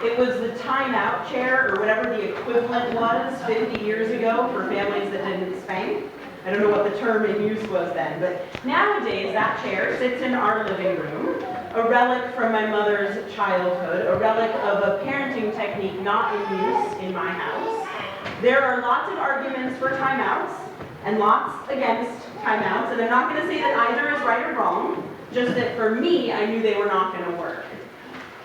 It was the timeout chair, or whatever the equivalent was 50 years ago for families that didn't spank. I don't know what the term in use was then, but nowadays that chair sits in our living room, a relic from my mother's childhood, a relic of a parenting technique not in use in my house. There are lots of arguments for timeouts and lots against timeouts, and I'm not going to say that either is right or wrong, just that for me, I knew they were not going to work.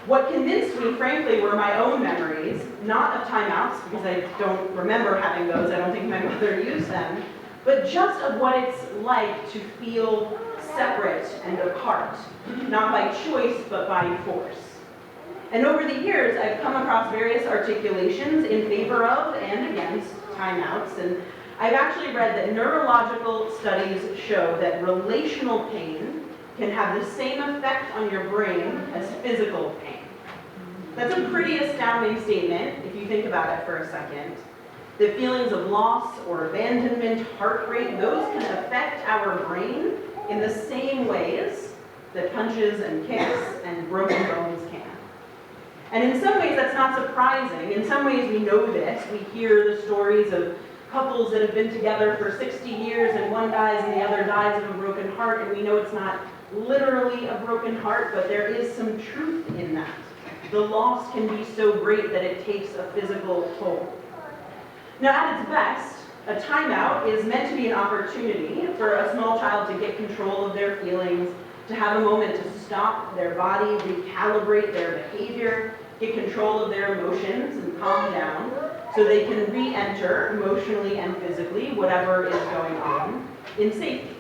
What convinced me, frankly, were my own memories, not of timeouts, because I don't remember having those, I don't think my mother used them, but just of what it's like to feel separate and apart, not by choice, but by force. And over the years, I've come across various articulations in favor of and against timeouts, and I've actually read that neurological studies show that relational pain can have the same effect on your brain as physical pain. That's a pretty astounding statement, if you think about it for a second. The feelings of loss or abandonment, heartbreak, those can affect our brain in the same ways that punches and kicks and broken bones can. And in some ways that's not surprising. In some ways we know this. We hear the stories of couples that have been together for 60 years and one dies and the other dies of a broken heart, and we know it's not literally a broken heart, but there is some truth in that. The loss can be so great that it takes a physical toll. Now, at its best, a timeout is meant to be an opportunity for a small child to get control of their feelings, to have a moment to stop their body, recalibrate their behavior, get control of their emotions, and calm down so they can re-enter emotionally and physically whatever is going on in safety.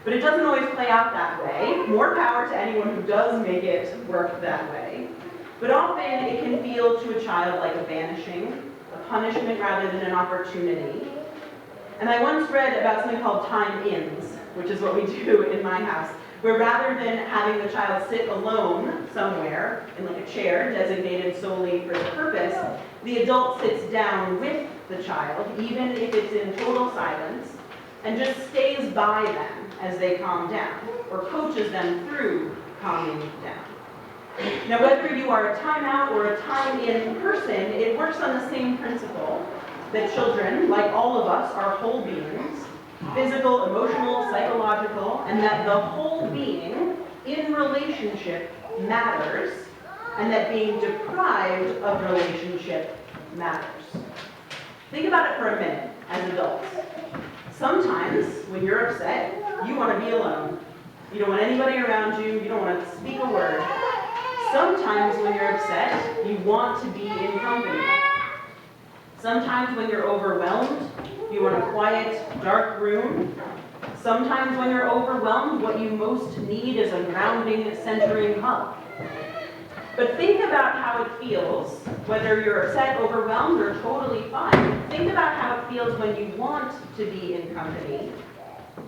But it doesn't always play out that way. More power to anyone who does make it work that way. But often it can feel to a child like a banishing, a punishment rather than an opportunity. And I once read about something called time-ins, which is what we do in my house, where rather than having the child sit alone somewhere in like a chair designated solely for the purpose, the adult sits down with the child, even if it's in total silence, and just stays by them as they calm down, or coaches them through calming down. Now, whether you are a timeout or a time-in person, it works on the same principle that children, like all of us, are whole beings, physical, emotional, psychological, and that the whole being in relationship matters, and that being deprived of relationship matters. Think about it for a minute as adults. Sometimes, when you're upset, you want to be alone. You don't want anybody around you, you don't want to speak a word. Sometimes when you're upset, you want to be in company. Sometimes when you're overwhelmed, you want a quiet, dark room. Sometimes when you're overwhelmed, what you most need is a grounding, centering hug. But think about how it feels, whether you're upset, overwhelmed, or totally fine. Think about how it feels when you want to be in company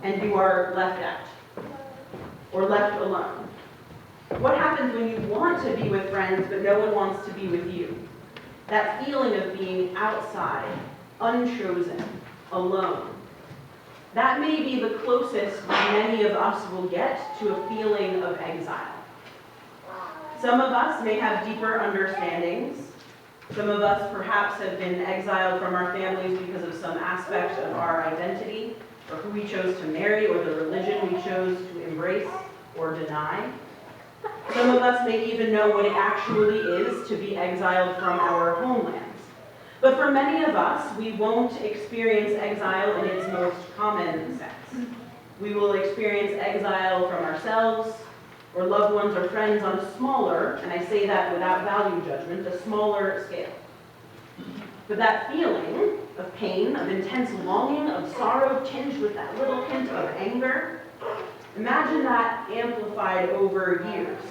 and you are left out or left alone. What happens when you want to be with friends but no one wants to be with you? That feeling of being outside, unchosen, alone. That may be the closest many of us will get to a feeling of exile. Some of us may have deeper understandings. Some of us perhaps have been exiled from our families because of some aspect of our identity, or who we chose to marry, or the religion we chose to embrace or deny. Some of us may even know what it actually is to be exiled from our homelands. But for many of us, we won't experience exile in its most common sense. We will experience exile from ourselves, or loved ones or friends on a smaller, and I say that without value judgment, a smaller scale. But that feeling of pain, of intense longing, of sorrow tinged with that little hint of anger, imagine that amplified over years,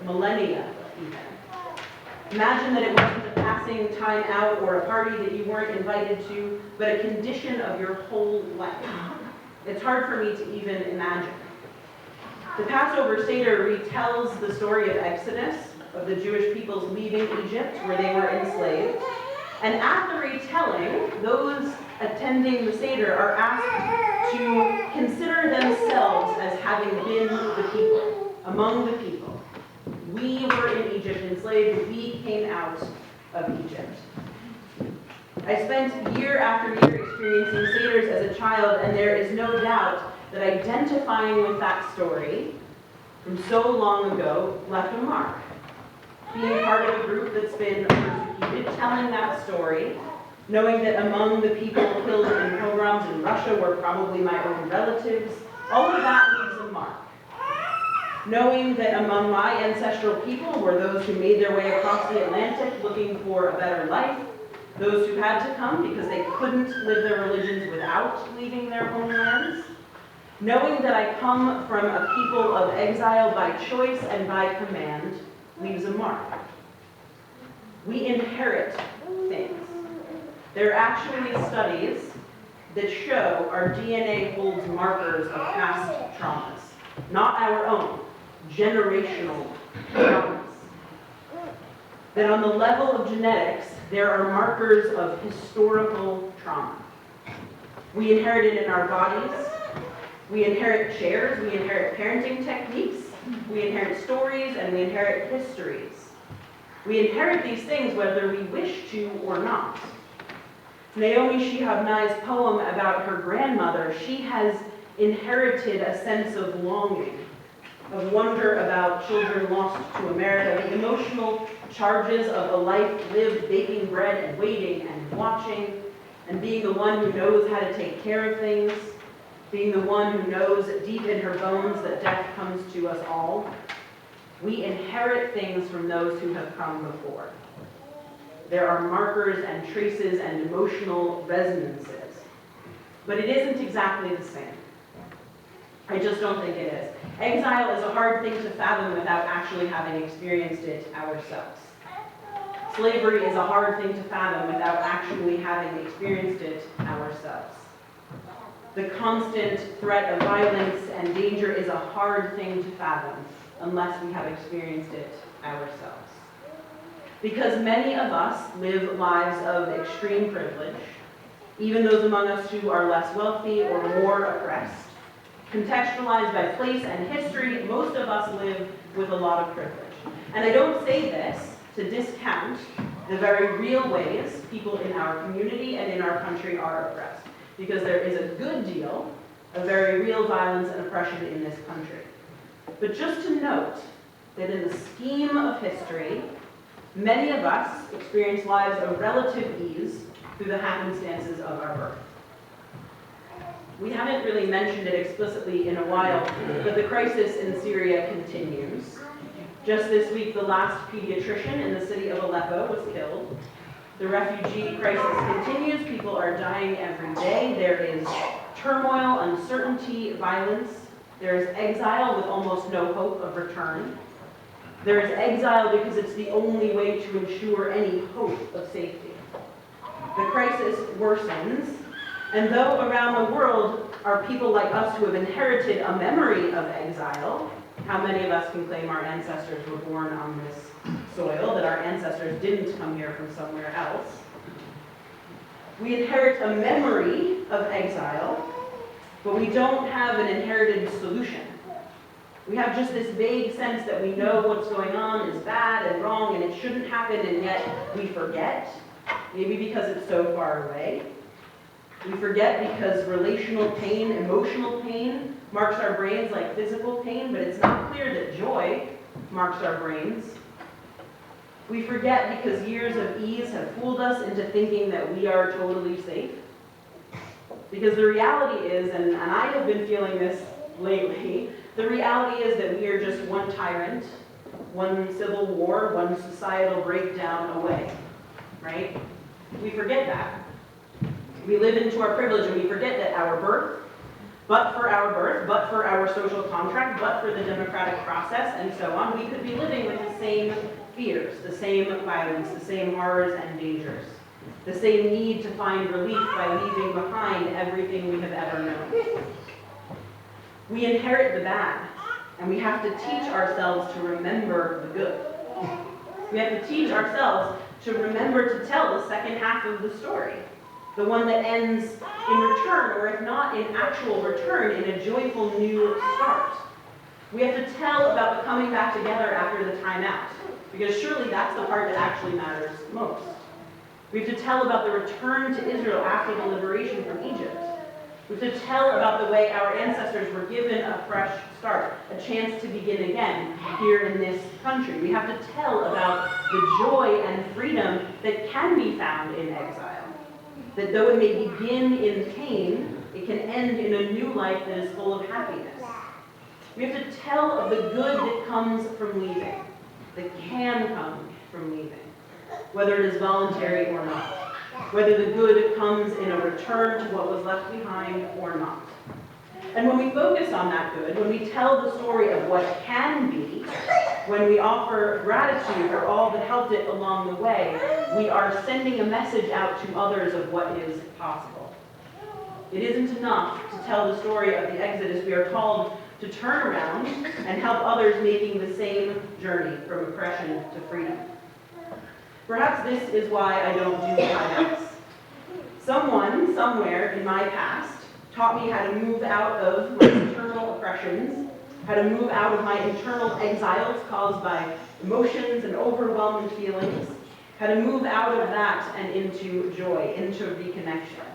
millennia even. Imagine that it wasn't a passing time out or a party that you weren't invited to, but a condition of your whole life. It's hard for me to even imagine. The Passover Seder retells the story of Exodus, of the Jewish people's leaving Egypt, where they were enslaved. And at the retelling, those attending the Seder are asked to consider themselves as having been the people, among the people. We were in Egypt enslaved, we came out of Egypt. I spent year after year experiencing satyrs as a child, and there is no doubt that identifying with that story from so long ago left a mark. Being part of a group that's been persecuted, telling that story, knowing that among the people killed in pogroms in Russia were probably my own relatives, all of that leaves a mark. Knowing that among my ancestral people were those who made their way across the Atlantic looking for a better life, those who had to come because they couldn't live their religions without leaving their homelands. Knowing that I come from a people of exile by choice and by command leaves a mark. We inherit things. There are actually studies that show our DNA holds markers of past traumas, not our own, generational traumas. That on the level of genetics, there are markers of historical trauma. We inherit it in our bodies. We inherit chairs. We inherit parenting techniques. We inherit stories, and we inherit histories. We inherit these things whether we wish to or not. Naomi Shihab Nye's poem about her grandmother, she has inherited a sense of longing, of wonder about children lost to America, the emotional charges of a life lived baking bread and waiting and watching, and being the one who knows how to take care of things, being the one who knows deep in her bones that death comes to us all. We inherit things from those who have come before. There are markers and traces and emotional resonances, but it isn't exactly the same. I just don't think it is. Exile is a hard thing to fathom without actually having experienced it ourselves. Slavery is a hard thing to fathom without actually having experienced it ourselves. The constant threat of violence and danger is a hard thing to fathom unless we have experienced it ourselves. Because many of us live lives of extreme privilege, even those among us who are less wealthy or more oppressed. Contextualized by place and history, most of us live with a lot of privilege. And I don't say this to discount the very real ways people in our community and in our country are oppressed, because there is a good deal of very real violence and oppression in this country. But just to note that in the scheme of history, many of us experience lives of relative ease through the happenstances of our birth. We haven't really mentioned it explicitly in a while, but the crisis in Syria continues. Just this week, the last pediatrician in the city of Aleppo was killed. The refugee crisis continues. People are dying every day. There is turmoil, uncertainty, violence. There is exile with almost no hope of return. There is exile because it's the only way to ensure any hope of safety. The crisis worsens, and though around the world are people like us who have inherited a memory of exile, how many of us can claim our ancestors were born on this soil, that our ancestors didn't come here from somewhere else? We inherit a memory of exile, but we don't have an inherited solution. We have just this vague sense that we know what's going on is bad and wrong and it shouldn't happen, and yet we forget, maybe because it's so far away. We forget because relational pain, emotional pain, marks our brains like physical pain, but it's not clear that joy marks our brains. We forget because years of ease have fooled us into thinking that we are totally safe. Because the reality is, and I have been feeling this lately, the reality is that we are just one tyrant, one civil war, one societal breakdown away, right? We forget that. We live into our privilege and we forget that our birth, but for our social contract, but for the democratic process, and so on, we could be living with the same fears, the same violence, the same horrors and dangers, the same need to find relief by leaving behind everything we have ever known. We inherit the bad, and we have to teach ourselves to remember the good. We have to teach ourselves to remember to tell the second half of the story, the one that ends in return, or if not in actual return, in a joyful new start. We have to tell about the coming back together after the time out. because surely that's the part that actually matters most. We have to tell about the return to Israel after the liberation from Egypt. We have to tell about the way our ancestors were given a fresh start, a chance to begin again here in this country. We have to tell about the joy and freedom that can be found in exile. That though it may begin in pain, it can end in a new life that is full of happiness. We have to tell of the good that comes from leaving, that can come from leaving, whether it is voluntary or not. Whether the good comes in a return to what was left behind or not. And when we focus on that good, when we tell the story of what can be, when we offer gratitude for all that helped it along the way, we are sending a message out to others of what is possible. It isn't enough to tell the story of the Exodus. We are called to turn around and help others making the same journey from oppression to freedom. Perhaps this is why I don't do timeouts. Someone, somewhere in my past, taught me how to move out of my internal oppressions, how to move out of my internal exiles caused by emotions and overwhelming feelings, how to move out of that and into joy, into reconnection.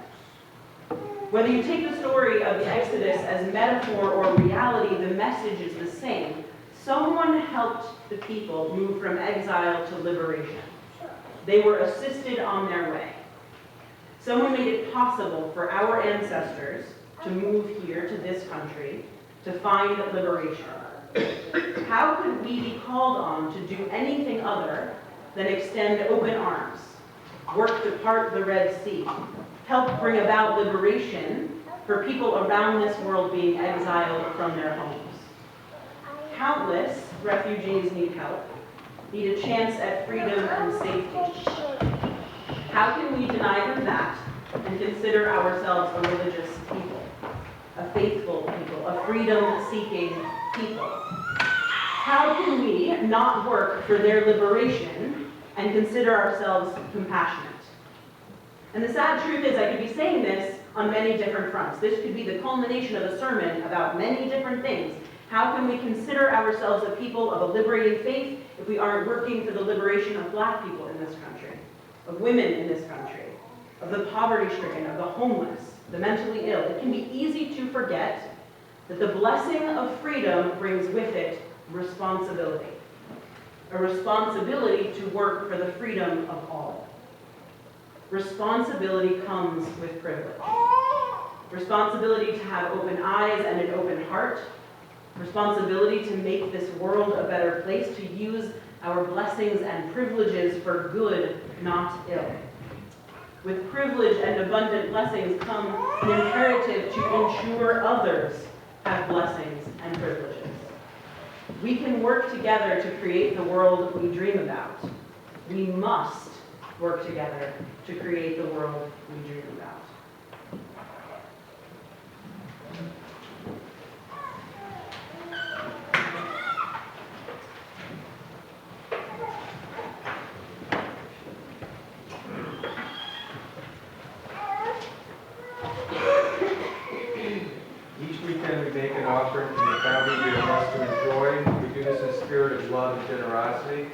Whether you take the story of the Exodus as metaphor or reality, the message is the same. Someone helped the people move from exile to liberation. They were assisted on their way. Someone made it possible for our ancestors to move here to this country to find liberation. How could we be called on to do anything other than extend open arms, work to part the Red Sea, help bring about liberation for people around this world being exiled from their homes? Countless refugees need help, need a chance at freedom and safety. How can we deny them that and consider ourselves a religious people, a faithful people, a freedom-seeking people? How can we not work for their liberation and consider ourselves compassionate? And the sad truth is I could be saying this on many different fronts. This could be the culmination of a sermon about many different things. How can we consider ourselves a people of a liberating faith if we aren't working for the liberation of Black people in this country, of women in this country, of the poverty-stricken, of the homeless, the mentally ill? It can be easy to forget that the blessing of freedom brings with it responsibility. A responsibility to work for the freedom of all. Responsibility comes with privilege. Responsibility to have open eyes and an open heart. Responsibility to make this world a better place, to use our blessings and privileges for good, not ill. With privilege and abundant blessings come an imperative to ensure others have blessings and privileges. We can work together to create the world we dream about. We must work together to create the world we dream about. Each weekend we make an offering from the bounty we are blessed to enjoy. We do this in a spirit of love and generosity,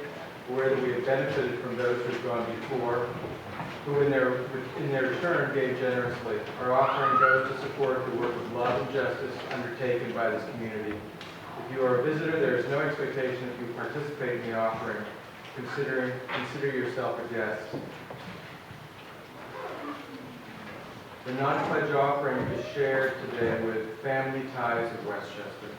aware that we have benefited from those who have gone before, who in their return gave generously. Our offering goes to support the work of love and justice undertaken by this community. If you are a visitor, there is no expectation that you participate in the offering. Consider yourself a guest. The non-pledge offering is shared today with Family Ties of Westchester.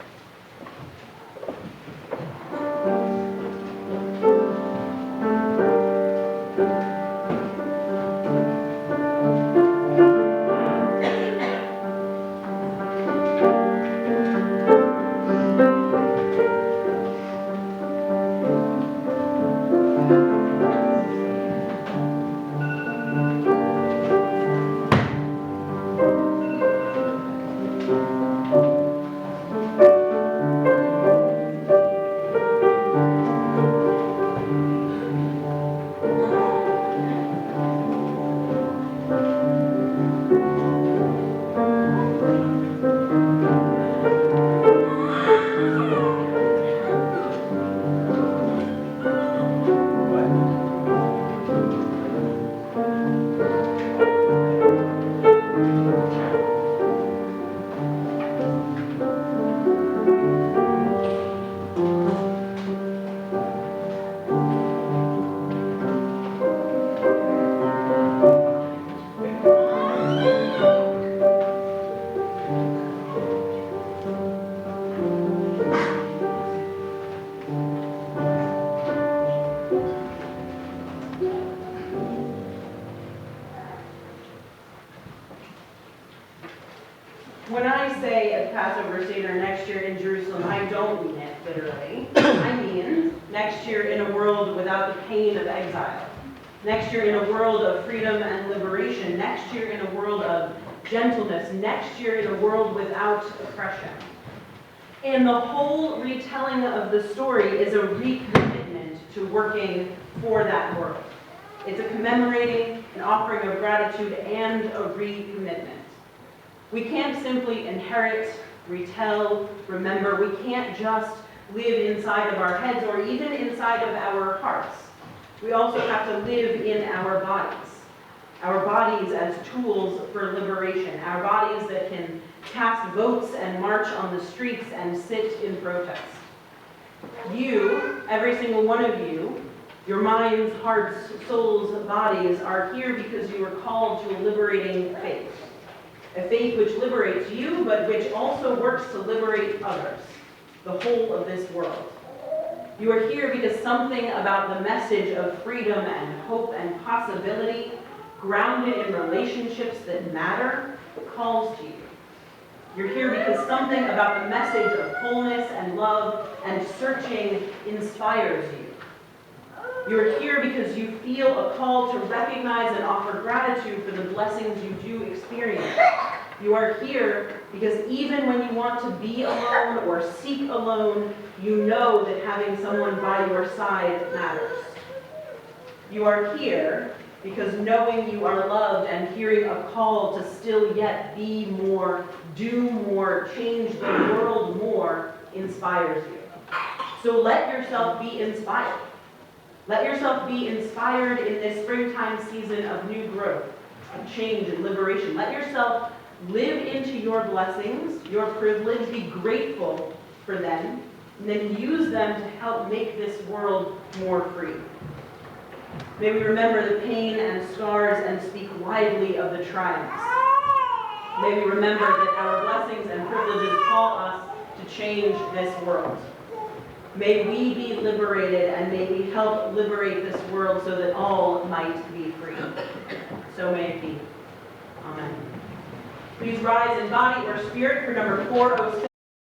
When I say at Passover Seder next year in Jerusalem, I don't mean it literally. I mean next year in a world without the pain of exile. Next year in a world of freedom and liberation. Next year in a world of gentleness. Next year in a world without oppression. And the whole retelling of the story is a recommitment to working for that world. It's a commemorating, an offering of gratitude, and a recommitment. We can't simply inherit, retell, remember. We can't just live inside of our heads or even inside of our hearts. We also have to live in our bodies as tools for liberation, our bodies that can cast votes and march on the streets and sit in protest. You, every single one of you, your minds, hearts, souls, bodies are here because you are called to a liberating faith. A faith which liberates you, but which also works to liberate others, the whole of this world. You are here because something about the message of freedom and hope and possibility, grounded in relationships that matter, calls to you. You're here because something about the message of wholeness and love and searching inspires you. You're here because you feel a call to recognize and offer gratitude for the blessings you do experience. You are here because even when you want to be alone or seek alone, you know that having someone by your side matters. You are here because knowing you are loved and hearing a call to still yet be more, do more, change the world more inspires you. So let yourself be inspired. Let yourself be inspired in this springtime season of new growth, of change and liberation. Let yourself live into your blessings, your privilege, be grateful for them, and then use them to help make this world more free. May we remember the pain and scars and speak widely of the triumphs. May we remember that our blessings and privileges call us to change this world. May we be liberated, and may we help liberate this world so that all might be free. So may it be. Amen. Please rise in body or spirit for number 406.